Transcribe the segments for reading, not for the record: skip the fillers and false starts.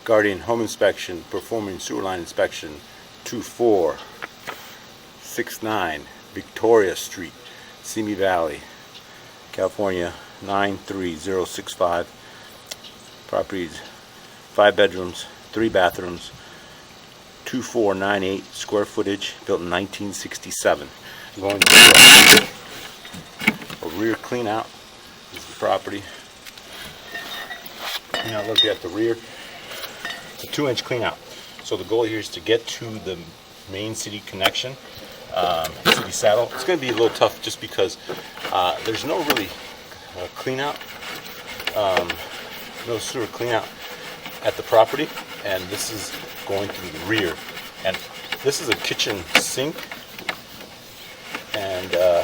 Guardian Home Inspection, performing sewer line inspection, 2469 Victoria Street, Simi Valley, California 93065. Properties 5 bedrooms, 3 bathrooms, 2498 square footage, built in 1967. I'm going to do a rear clean out. This is the property. Now look at the rear. It's a 2-inch clean out. So the goal here is to get to the main city connection, city saddle. It's going to be a little tough just because there's no really clean out, no sewer clean out at the property, and this is going through the rear. And this is a kitchen sink, and I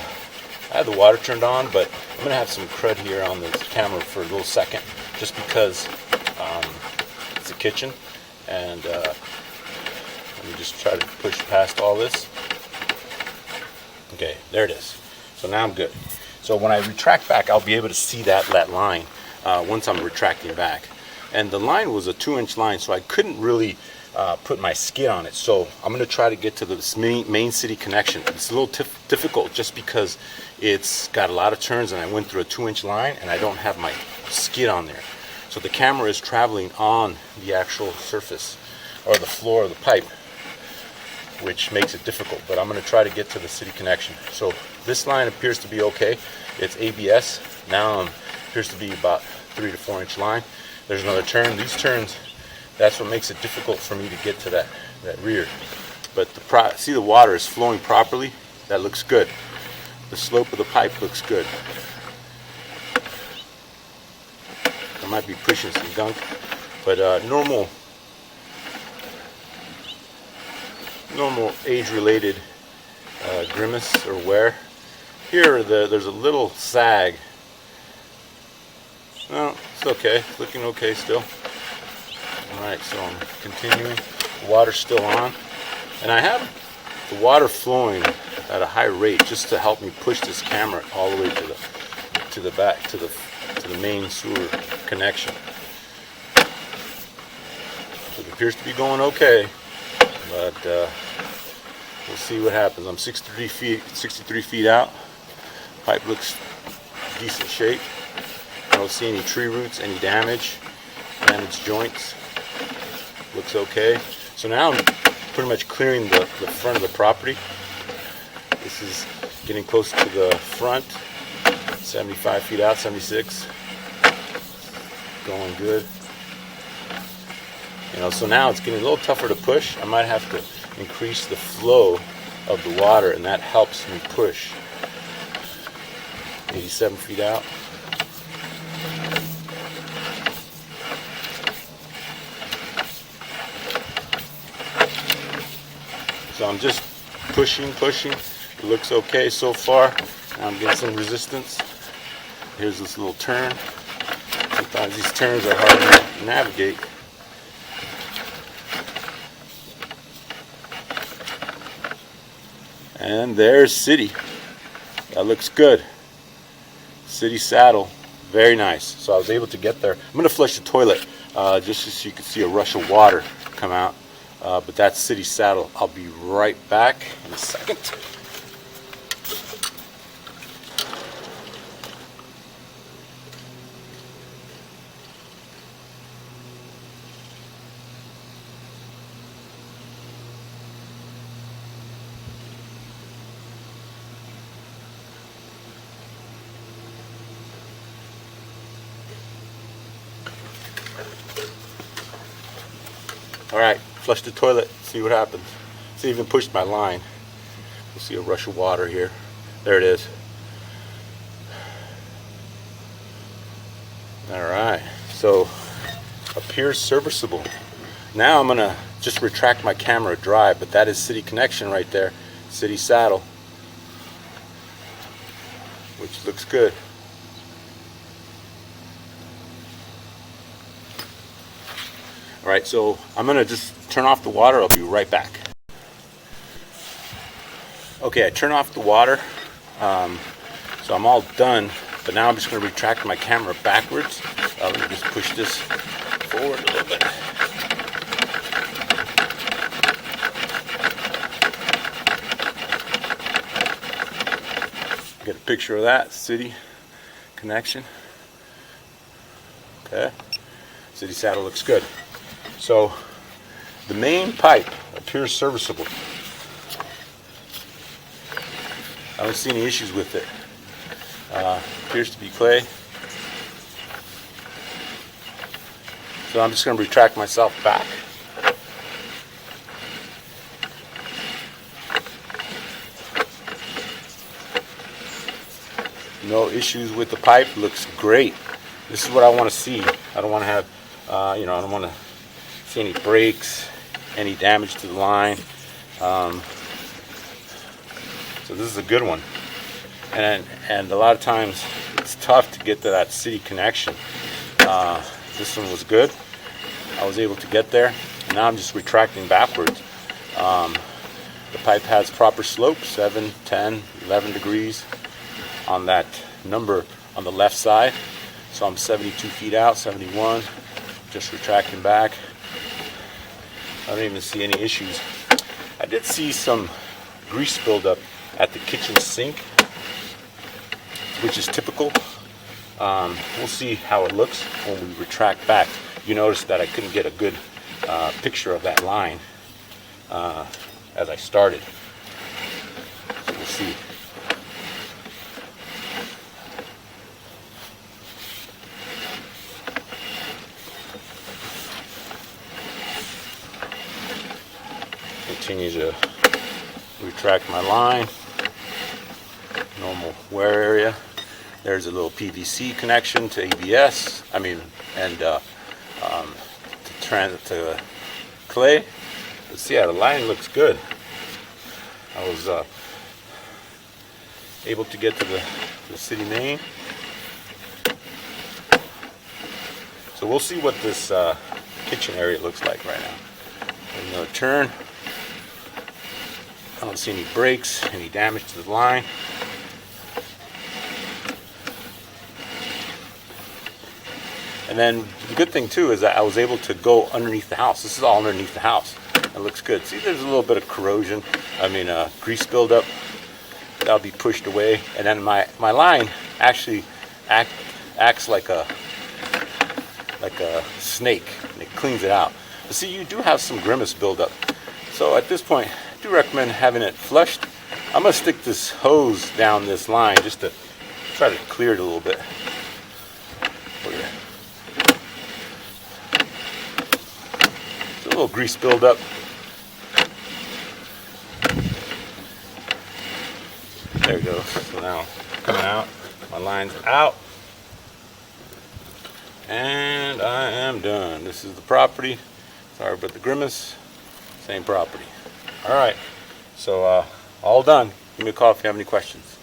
have the water turned on, but I'm going to have some crud here on the camera for a little second just because it's a kitchen. And let me just try to push past all this. Okay, there it is. So now I'm good. So when I retract back, I'll be able to see that line once I'm retracting back. And the line was a 2-inch line, so I couldn't really put my skid on it. So I'm going to try to get to the main city connection. It's a little difficult just because it's got a lot of turns, and I went through a 2-inch line, and I don't have my skid on there. So the camera is traveling on the actual surface or the floor of the pipe, which makes it difficult. But I'm going to try to get to the city connection. So this line appears to be okay. It's ABS. Now appears to be about 3 to 4 inch line. There's another turn. These turns, that's what makes it difficult for me to get to that rear. But see, the water is flowing properly. That looks good. The slope of the pipe looks good. I might be pushing some gunk, but normal age-related grimace or wear. Here, there's a little sag. No, it's okay. It's looking okay still. Alright, so I'm continuing. The water's still on. And I have the water flowing at a high rate just to help me push this camera all the way to the back, to the main sewer connection. So it appears to be going okay, but we'll see what happens. I'm 63 feet out. Pipe looks decent shape. I don't see any tree roots, any damaged joints. Looks okay. So now I'm pretty much clearing the front of the property. This is getting close to the front. 75 feet out, 76. Going good. You know, so now it's getting a little tougher to push. I might have to increase the flow of the water, and that helps me push. 87 feet out. So I'm just pushing. It looks okay so far. Now I'm getting some resistance. Here's this little turn. Sometimes these turns are hard to navigate. And there's city. That looks good. City saddle. Very nice. So I was able to get there. I'm going to flush the toilet just so you can see a rush of water come out. But that's city saddle. I'll be right back in a second. Alright, flush the toilet, see what happens. See, even pushed my line. You'll see a rush of water here. There it is. Alright, so appears serviceable. Now I'm going to just retract my camera dry, but that is city connection right there. City saddle. Which looks good. Alright, so I'm going to just turn off the water. I'll be right back. Okay, I turn off the water. So I'm all done, but now I'm just going to retract my camera backwards. Let me just push this forward a little bit. Get a picture of that city connection. Okay, city saddle looks good. So the main pipe appears serviceable. I don't see any issues with it. Appears to be clay. So I'm just going to retract myself back. No issues with the pipe. Looks great. This is what I want to see. I don't want to have, I don't want to see any breaks, any damage to the line. So this is a good one. And a lot of times it's tough to get to that city connection. This one was good. I was able to get there. Now I'm just retracting backwards. The pipe has proper slope, 7, 10, 11 degrees on that number on the left side. So I'm 72 feet out, 71, just retracting back. I don't even see any issues. I did see some grease buildup at the kitchen sink, which is typical. We'll see how it looks when we retract back. You notice that I couldn't get a good picture of that line as I started. So we'll see. Continue to retract my line. Normal wear area. There's a little PVC connection to ABS. To clay. But see, yeah, the line looks good. I was able to get to the city main. So we'll see what this kitchen area looks like right now. Another turn. I don't see any breaks, any damage to the line. And then the good thing too is that I was able to go underneath the house. This is all underneath the house. It looks good. See, there's a little bit of corrosion. Grease buildup. That'll be pushed away. And then my line actually acts like a snake, and it cleans it out. But see, you do have some grimace buildup. So at this point, I do recommend having it flushed. I'm gonna stick this hose down this line just to try to clear it a little bit. A little grease buildup. There it goes. So now coming out, my line's out, and I am done. This is the property. Sorry about the grimace. Same property. All right. So all done. Give me a call if you have any questions.